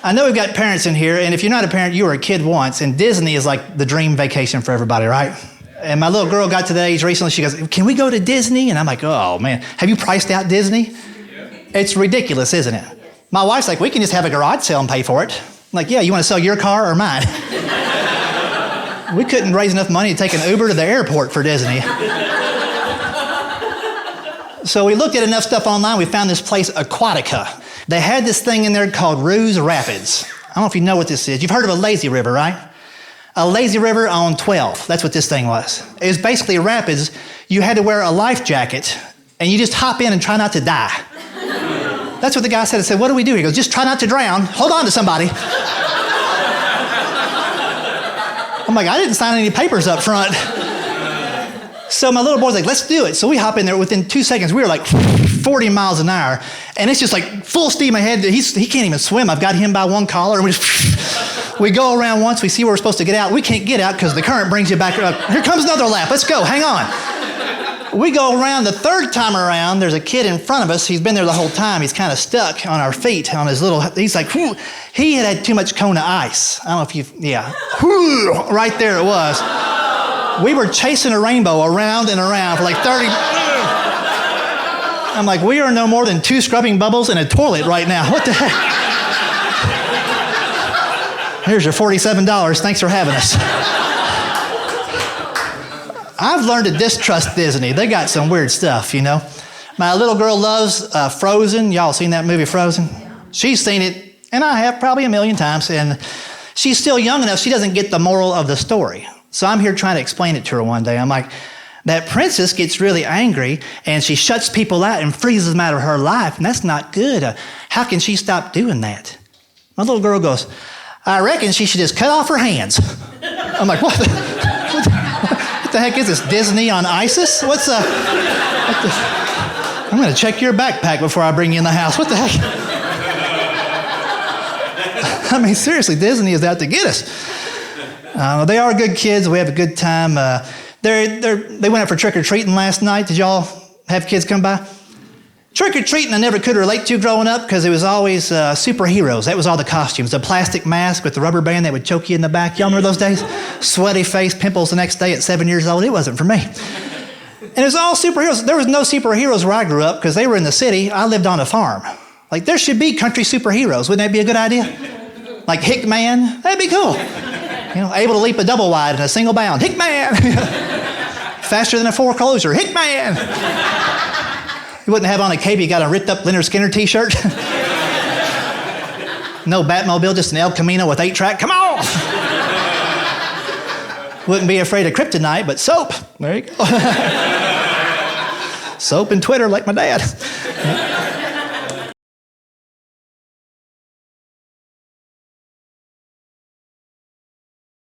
I know we've got parents in here, and if you're not a parent, you were a kid once, and Disney is like the dream vacation for everybody, right? And my little girl got to the age recently, she goes, can we go to Disney? And I'm like, oh man, have you priced out Disney? Yeah. It's ridiculous, isn't it? My wife's like, we can just have a garage sale and pay for it. I'm like, yeah, you want to sell your car or mine? We couldn't raise enough money to take an Uber to the airport for Disney. So we looked at enough stuff online, we found this place, Aquatica. They had this thing in there called Ruse Rapids. I don't know if you know what this is. You've heard of a lazy river, right? A lazy river on 12. That's what this thing was. It was basically rapids. You had to wear a life jacket, and you just hop in and try not to die. That's what the guy said. I said, what do we do? He goes, just try not to drown. Hold on to somebody. I'm like, I didn't sign any papers up front. So my little boy's like, let's do it. So we hop in there. Within 2 seconds, we were like 40 miles an hour. And it's just like full steam ahead. He can't even swim. I've got him by one collar. And we go around once. We see where we're supposed to get out. We can't get out because the current brings you back up. Here comes another lap. Let's go. Hang on. We go around. The third time around, there's a kid in front of us. He's been there the whole time. He's kind of stuck on our feet on his little, he's like, whew. He had too much Kona ice. I don't know if you've, yeah. Whew, right there it was. We were chasing a rainbow around and around for like 30. I'm like, we are no more than 2 scrubbing bubbles in a toilet right now. What the heck? Here's your $47. Thanks for having us. I've learned to distrust Disney. They got some weird stuff, you know. My little girl loves Frozen. Y'all seen that movie, Frozen? She's seen it, and I have probably a million times. And she's still young enough, she doesn't get the moral of the story. So I'm here trying to explain it to her one day. I'm like, that princess gets really angry and she shuts people out and freezes them out of her life, and that's not good. How can she stop doing that? My little girl goes, I reckon she should just cut off her hands. I'm like, what the heck is this, Disney on I.S.I.S? I'm going to check your backpack before I bring you in the house. What the heck? I mean, seriously, Disney is out to get us. They are good kids. We have a good time. They went out for trick-or-treating last night. Did y'all have kids come by? Trick-or-treating I never could relate to growing up because it was always superheroes. That was all the costumes. The plastic mask with the rubber band that would choke you in the back. Y'all remember those days? Sweaty face, pimples the next day at 7 years old. It wasn't for me. And it was all superheroes. There was no superheroes where I grew up because they were in the city. I lived on a farm. Like, there should be country superheroes. Wouldn't that be a good idea? Like Hickman. That'd be cool. You know, able to leap a double wide in a single bound. Hickman! Faster than a foreclosure. Hickman! You wouldn't have on a cape, you got a ripped up Leonard Skinner t-shirt. No Batmobile, just an El Camino with 8-track. Come on! Wouldn't be afraid of kryptonite, but soap. There you go. Soap and Twitter like my dad.